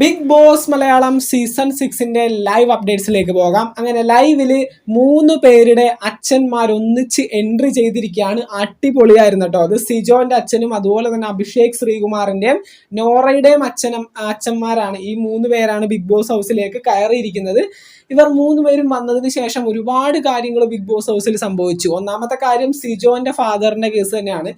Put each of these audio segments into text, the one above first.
Big Boss Malayalam season 6 live അപ്ഡേറ്റ്സിലേക്ക് പോകാം. അങ്ങനെ ലൈവില് 3 പേരുടെ അച്ഛന്മാർ ഒന്നിച്ച് എൻട്രി ചെയ്തിരിക്കുകയാണ്. അടിപൊളിയായിരുന്നു കേട്ടോ. അത് സിജോന്റെ അച്ഛനും അതുപോലെ തന്നെ അഭിഷേക് ശ്രീകുമാറിന്റെയും നോറയുടെയും അച്ഛന്മാരാണ്. ഈ 3 പേരാണ് ബിഗ് ബോസ് ഹൗസിലേക്ക് കയറിയിരിക്കുന്നത്. ഇവർ 3 പേരും വന്നതിന് ശേഷം ഒരുപാട് കാര്യങ്ങൾ ബിഗ് ബോസ് ഹൗസിൽ സംഭവിച്ചു. ഒന്നാമത്തെ കാര്യം സിജോന്റെ ഫാദറിന്റെ കേസ് തന്നെയാണ്.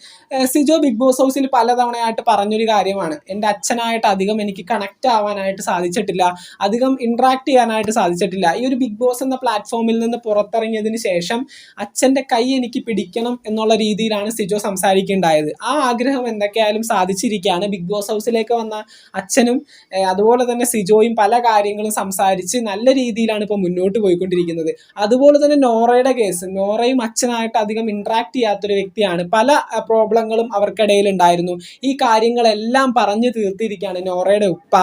സിജോ ബിഗ് ബോസ് ഹൗസിൽ പലതവണയായിട്ട് പറഞ്ഞൊരു കാര്യമാണ്, എൻ്റെ അച്ഛനായിട്ട് അധികം എനിക്ക് കണക്ട് ആവാനായിട്ട് സാധിച്ചിട്ടില്ല, അധികം ഇന്ററാക്ട് ചെയ്യാനായിട്ട് സാധിച്ചിട്ടില്ല. ഈ ഒരു ബിഗ് ബോസ് എന്ന പ്ലാറ്റ്ഫോമിൽ നിന്ന് പുറത്തിറങ്ങിയതിന് ശേഷം അച്ഛൻ്റെ കൈ എനിക്ക് പിടിക്കണം എന്നുള്ള രീതിയിലാണ് സിജോ സംസാരിക്കേണ്ടായത്. ആ ആഗ്രഹം എന്തൊക്കെയായാലും സാധിച്ചിരിക്കുകയാണ്. ബിഗ് ബോസ് ഹൗസിലേക്ക് വന്ന അച്ഛനും അതുപോലെ തന്നെ സിജോയും പല കാര്യങ്ങളും സംസാരിച്ച് നല്ല രീതിയിലാണ് ഇപ്പോൾ മുന്നോട്ട് പോയിക്കൊണ്ടിരിക്കുന്നത്. അതുപോലെ തന്നെ നോറയുടെ കേസ്, നോറയും അച്ഛനായിട്ട് അധികം ഇന്ററാക്ട് ചെയ്യാത്തൊരു വ്യക്തിയാണ്. പല പ്രോബ്ലങ്ങളും അവർക്കിടയിൽ ഉണ്ടായിരുന്നു. ഈ കാര്യങ്ങളെല്ലാം പറഞ്ഞു തീർത്തിരിക്കുകയാണ് നോറയുടെ ഉപ്പ.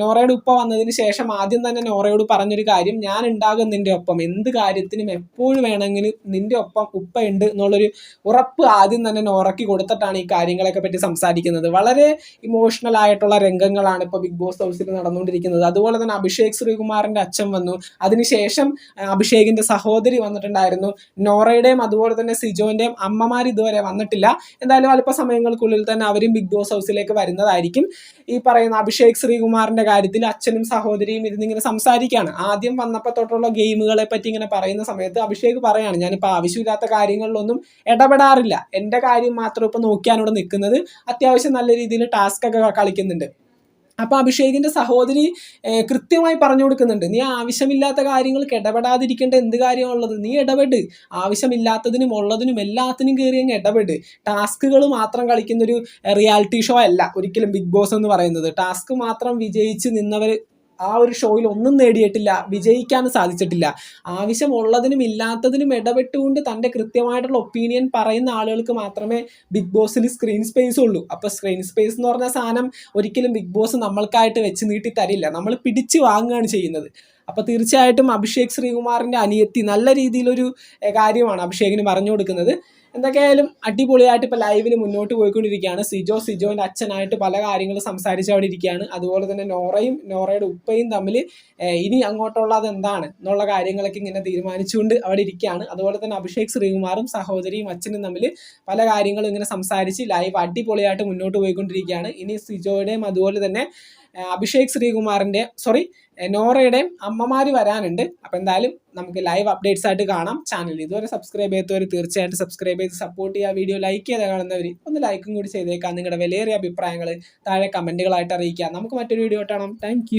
നോറയുടെ ഉപ്പ വന്നതിന് ശേഷം ആദ്യം തന്നെ നോറയോട് പറഞ്ഞൊരു കാര്യം, ഞാൻ ഉണ്ടാകും നിന്റെ ഒപ്പം, എന്ത് കാര്യത്തിനും എപ്പോഴും വേണമെങ്കിലും നിന്റെ ഒപ്പം ഉപ്പ ഉണ്ട് എന്നുള്ളൊരു ഉറപ്പ് ആദ്യം തന്നെ നോറയ്ക്ക് കൊടുത്തിട്ടാണ് ഈ കാര്യങ്ങളൊക്കെ പറ്റി സംസാരിക്കുന്നത്. വളരെ ഇമോഷണൽ ആയിട്ടുള്ള രംഗങ്ങളാണ് ഇപ്പോൾ ബിഗ് ബോസ് ഹൗസിൽ നടന്നുകൊണ്ടിരിക്കുന്നത്. അതുപോലെ തന്നെ അഭിഷേക് ശ്രീകുമാറിന്റെ അച്ഛൻ വന്നു. അതിനുശേഷം അഭിഷേകിന്റെ സഹോദരി വന്നിട്ടുണ്ടായിരുന്നു. നോറയുടെയും അതുപോലെ തന്നെ സിജോന്റെയും അമ്മമാർ ഇതുവരെ വന്നിട്ടില്ല. എന്തായാലും അല്പസമയങ്ങൾക്കുള്ളിൽ തന്നെ അവരും ബിഗ് ബോസ് ഹൗസിലേക്ക് വരുന്നതായിരിക്കും. ഈ പറയുന്ന അഭിഷേക് ശ്രീകുമാറിന്റെ കാര്യത്തിൽ അച്ഛനും സഹോദരിയും ഇരുന്നിങ്ങനെ സംസാരിക്കുകയാണ്. ആദ്യം വന്നപ്പോൾ തൊട്ടുള്ള ഗെയിമുകളെ പറ്റി ഇങ്ങനെ പറയുന്ന സമയത്ത് അഭിഷേക് പറയാണ്, ഞാനിപ്പോൾ ആവശ്യമില്ലാത്ത കാര്യങ്ങളിലൊന്നും ഇടപെടാറില്ല, എൻ്റെ കാര്യം മാത്രം ഇപ്പൊ നോക്കിയാണ് ഇവിടെ നിൽക്കുന്നത്, അത്യാവശ്യം നല്ല രീതിയിൽ ടാസ്ക് ഒക്കെ കളിക്കുന്നുണ്ട്. അപ്പോൾ അഭിഷേകിന്റെ സഹോദരി കൃത്യമായി പറഞ്ഞു കൊടുക്കുന്നുണ്ട്, നീ ആവശ്യമില്ലാത്ത കാര്യങ്ങൾക്ക് ഇടപെടാതിരിക്കേണ്ട എന്ത് കാര്യമുള്ളത്, നീ ഇടപെട്, ആവശ്യമില്ലാത്തതിനും ഉള്ളതിനും എല്ലാത്തിനും കയറി അങ്ങ് ഇടപെട്. ടാസ്കുകൾ മാത്രം കളിക്കുന്നൊരു റിയാലിറ്റി ഷോ അല്ല ഒരിക്കലും ബിഗ് ബോസ് എന്ന് പറയുന്നത്. ടാസ്ക് മാത്രം വിജയിച്ച് നിന്നവർ ആ ഒരു ഷോയിൽ ഒന്നും നേടിയിട്ടില്ല, വിജയിക്കാനും സാധിച്ചിട്ടില്ല. ആവശ്യമുള്ളതിനും ഇല്ലാത്തതിനും ഇടപെട്ടുകൊണ്ട് തൻ്റെ കൃത്യമായിട്ടുള്ള ഒപ്പീനിയൻ പറയുന്ന ആളുകൾക്ക് മാത്രമേ ബിഗ് ബോസിൽ സ്ക്രീൻ സ്പേസ് ഉള്ളൂ. അപ്പോൾ സ്ക്രീൻ സ്പേസ് എന്ന് പറഞ്ഞ സാധനം ഒരിക്കലും ബിഗ് ബോസ് നമ്മൾക്കായിട്ട് വെച്ച് നീട്ടി തരില്ല, നമ്മൾ പിടിച്ച് വാങ്ങുകയാണ് ചെയ്യുന്നത്. അപ്പോൾ തീർച്ചയായിട്ടും അഭിഷേക് ശ്രീകുമാറിൻ്റെ അനിയത്തി നല്ല രീതിയിലൊരു കാര്യമാണ് അഭിഷേകിന് പറഞ്ഞു കൊടുക്കുന്നത്. എന്തൊക്കെയായാലും അടിപൊളിയായിട്ട് ഇപ്പോൾ ലൈവിൽ മുന്നോട്ട് പോയിക്കൊണ്ടിരിക്കുകയാണ്. സിജോൻ്റെ അച്ഛനായിട്ട് പല കാര്യങ്ങളും സംസാരിച്ച് അവിടെ ഇരിക്കുകയാണ്. അതുപോലെ തന്നെ നോറയും നോറയുടെ ഉപ്പയും തമ്മിൽ ഇനി അങ്ങോട്ടുള്ളത് എന്താണ് എന്നുള്ള കാര്യങ്ങളൊക്കെ ഇങ്ങനെ തീരുമാനിച്ചുകൊണ്ട് അവിടെ ഇരിക്കുകയാണ്. അതുപോലെ തന്നെ അഭിഷേക് ശ്രീകുമാറും സഹോദരിയും അച്ഛനും തമ്മിൽ പല കാര്യങ്ങളും ഇങ്ങനെ സംസാരിച്ച് ലൈവ് അടിപൊളിയായിട്ട് മുന്നോട്ട് പോയിക്കൊണ്ടിരിക്കുകയാണ്. ഇനി സിജോയുടെയും അതുപോലെ തന്നെ അഭിഷേക് ശ്രീകുമാറിൻ്റെ നോറയുടെയും അമ്മമാർ വരാനുണ്ട്. അപ്പോൾ എന്തായാലും നമുക്ക് ലൈവ് അപ്ഡേറ്റ്സ് ആയിട്ട് കാണാം. ചാനൽ ഇതുവരെ സബ്സ്ക്രൈബ് ചെയ്യാത്തവർ തീർച്ചയായിട്ടും സബ്സ്ക്രൈബ് ചെയ്ത് സപ്പോർട്ട് ചെയ്യുക. വീഡിയോ ലൈക്ക് ചെയ്ത് കാണുന്നവർ ഒന്ന് ലൈക്കും കൂടി ചെയ്തേക്കാം. നിങ്ങളുടെ വിലയേറിയ അഭിപ്രായങ്ങൾ താഴെ കമൻറ്റുകളായിട്ട് അറിയിക്കുക. നമുക്ക് മറ്റൊരു വീഡിയോ കാണാം. താങ്ക്